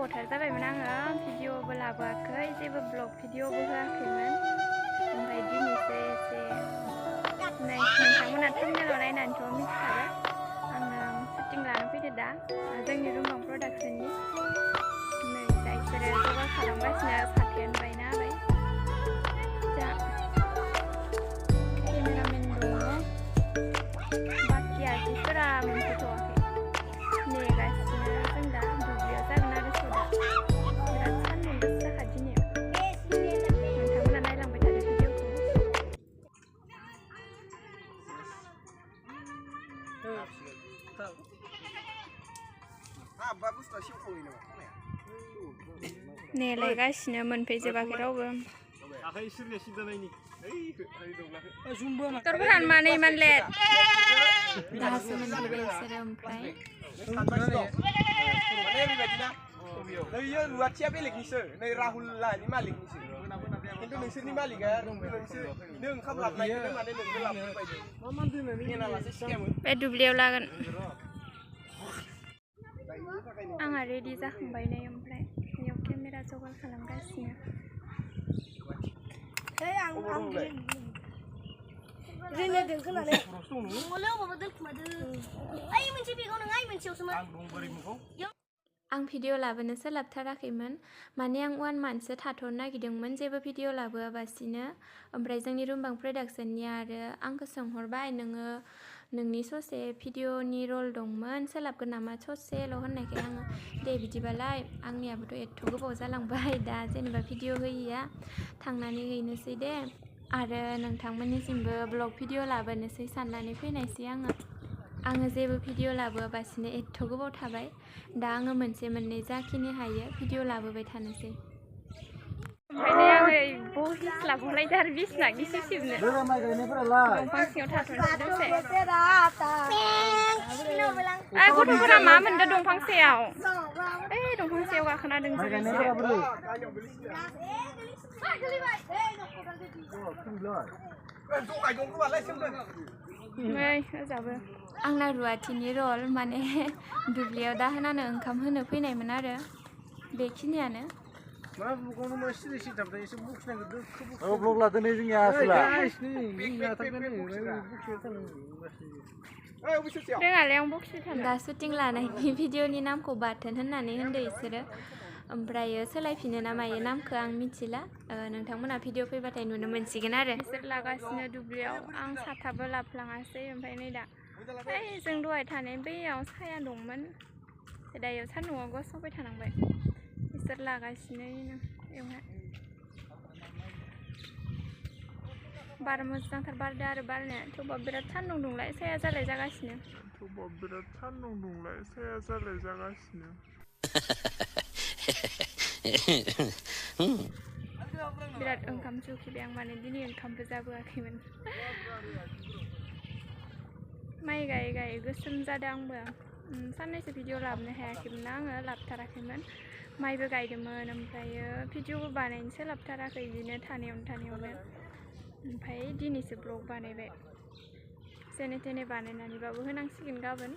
गोबावथार जाबायमोन आङो भिडिअबो लाबोआखै जेबो ब्लग भिडिअबो होआखैमोन ओमफ्राय दिनैसो एसे नोंथांमोना थाम्बनेलाव नायनानैथ' मिथिखाबाय आङो शुटिं लानो फैदो दा जोंनि रुमबां प्रडाक्सननि नै दा इसोरो जगार खालामगासिनो साथायानो बायना होबाय जा केमेरामेन दङ बाखि आर्टिस्टफोरा मोनफैथ'वाखै नेगासिनो जों दा दुब्लियाव जागोन आरो सदा बिराद सान्दुं गोसाखा दिनै नोंथांमोना नायलांबाय थादो भिडिअखौ नेलायगासिनो मोनफैजोबाखै रावबो डक्टरफोरानो मानो इमान लेट दासो मोनफैबाय बिसोरो ओमफ्राय रुवाथिया बेलेगनिसो नै राहुलनि मालिकनिसो खिन्थु नोंसोरनि मालिकआ नों ओंखाम लाबनायखौनो माने नोंबो लाबोबाय बे दुब्लियाव लागोन आंहा रेडि जाखांबाय नै ओमफ्राय बेयाव केमेरा जगार खालामगासिनो आं भिडिअ लाबोनो सोलाबथाराखैमोन माने आं 1 मान्थसो थाथ'नो नागिरदोंमोन जेबो भिडिअ लाबोआबासिनो ओमफ्राय जोंनि रुमबां प्रडाक्सननिया आरो आंखौ सोंहरबाय नोङो नोंनि ससे भिडिअनि रल दंमोन सोलाबगोन नामा ससेल' होननायखाय आङो दे बिदिबालाय आंनियाबोथ' एथ' गोबाव जालांबाय दा जेनेबा भिडिअ होयिया थांनानै हैनोसै दे आरो नोंथांमोननिसिमबो ब्लग भिडिअ लाबोनोसै साननानै फैनायसै आङो जेबो भिडिअ लाबोआबासिनो एथ' गोबाव थाबाय दा आङो मोनसे मोननै जाखिनि हायो भिडिअ लाबोबाय थानोसै ओमफ्राय आङो बहिस्लाबहरलायदो आरो बिसना गिसि सिबनो दंफां सिङाव थाथ'नोसै दसे गथ'फोरा मा मोनदों दंफां सायाव दंफां सायाव गाखोना दं ओजाबो आंना रुवाथिनि रल माने दुब्लियाव दाहोनानो ओंखाम होनो फैनायमोन आरो बेखिनियानो ब्लग लादों जोंनि आसोला रोङालै आं बक्सि थानो दा शुटिं लानायनि भिडिअनि नामखौ बाथोन होननानै होनदो इसोरो ओमफ्रायो सोलायफिनो ना मायो नामखौ आं मिथिला नोंथांमोना भिडिअ फैबाथाय नुनो मोनसिगोन आरो बिसोर लागासिनो दुब्लियाव आं साथाबो लाफ्लाङासै ओमफ्राय नै दा जों दहाय थानाय बैयाव साया दंमोन दायो सान्दुंआव गसंबाय थानांबाय बिसोर लागासिनो बेवहाय बार मोजांथार बारदो आरो बारनाया थेवबाबो बिराद सान्दुं दुंलाय साया जालाय जागासिनो बिराद ओंखाम सौखिबाय आं माने दिनै ओंखामबो जाबोआखैमोन माइ गायै गायै गोसोम जादों आंबो साननैसो भिडिअ लाबोनो हायाखैमोन आङो लाबोथाराखैमोन माइबो गायदोंमोन ओमफ्रायो भिडिअबो बानायनो सोलाबथाराखै बिदिनो थानायावनो ओमफ्राय दिनैसो ब्लग बानायबाय जेने थेने बानायनानैबाबो होनांसिगोन गाबोन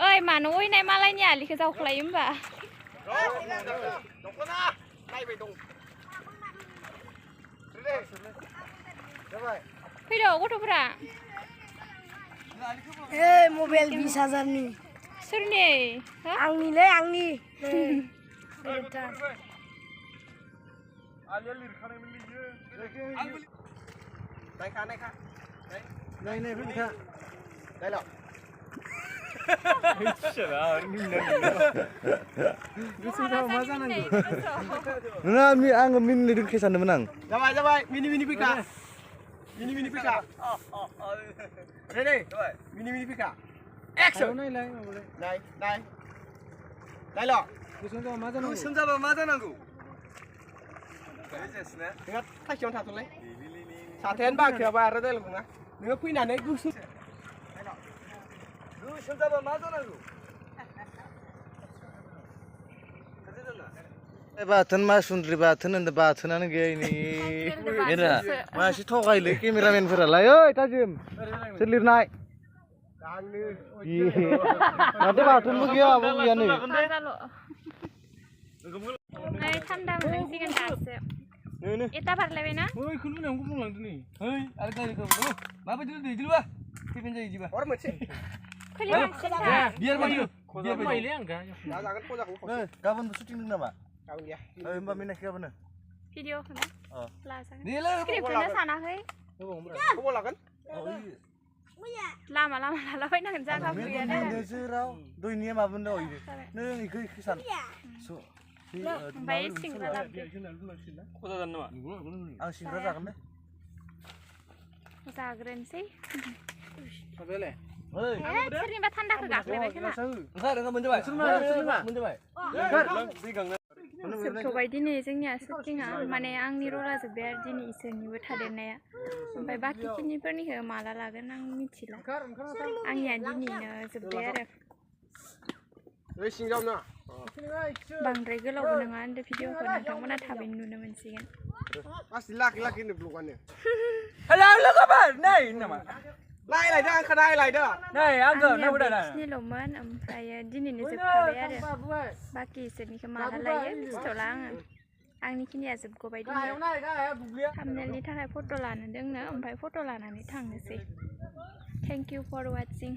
ओइ मानो अयनाय मालायनि आलिखौ जावख्लायो होमबा फैद' गथ'फोरा मबाइल 20,000नि सोरनि आंनिलै आंनि आङो मिनिनो रोंखाय सानदोंमोन आं जाबाय मिनि फैखा मिनि फैखा रेडि मिनि फैखा एक्शन नायल' गोसोम जाबा मा जानांगौ नोंहा थाइसेयावनो थाथ'लाय साथायानो बाखियाबा आरो दायलग नङा नोङो फैनानै गोसोम जाबा मा जानांगौ बाथोन मा सुन्द्रि बाथोन होनदों बाथोनानो गैया इनि एरा मासि थगायलै केमेरामेनफोरालाय ओइ थाजिम सोर लिरनाय माथो बाथोनबो गैया आबो गैयानो नै थान्दा मोनसिगोन दासो एटा बारलायबाय ना ओइ खुनु नामखौ बुंलांदो नै ओइ आरो गारिखौ माबायदि दैदिलबा फैफिन जायो जिबा हर मोनसे खुलिगासिनो दा बियार बायो बियार बायले आं गा जागोन फजाखौ गाबोनबो शुटिं दं नामा गाबोन गैया होमबा मिनाखि गाबोनो भिडिअखौनो लाजागोन देलै स्क्रिप्टखौनो सानाखै खबर लागोन लामा लामा लालाबायनांगोन जागा गैया दे नोजोराव दयनिया माबोनो इदो नों इखो इखो सान ओमफ्राय सिंग्रा लाबोदो खजा जानो नामा आं सिंग्रा जागोन दे जाग्रोनोसै माबायालाय ओइ सोरनिबा थान्दाखौ गाख्लायबाय खोमा ओंखार मोनजाबाय मोनजाबाय दै गांना जोबथ'बाय दिनै जोंनिया शुटिंआ माने आंनि रला जोब्बाय आरो दिनै इसोरनिबो थादेरनाया ओमफ्राय बाखिखिनिफोरनिखौ माला लागोन आं मिथिला आंनिया दिनैनो जोब्बाय आरो बांद्राय गोलावबो नङा होनदो भिडिअखौ नोंथांमोना थाबैनो नुनो मोनसिगोन लाखि होनो ब्लगानो हेलौ लोगोफोर नै नामा नायलायदो आंखौ नायलायदो नै आंखौ नायबोदो ना स्निल'मोन ओमफ्राय दिनैनो जोबखाबाय आरो बाखि इसोरनिखौ माला लायो मिथिथ'ला आङो आंनिखिनिया जोबग'बाय दिनै थाम्बनेलनि थाखाय फट' लानो दोंनो ओमफ्राय फट' लानानै थांनोसै थेंक इउ फर वाचिं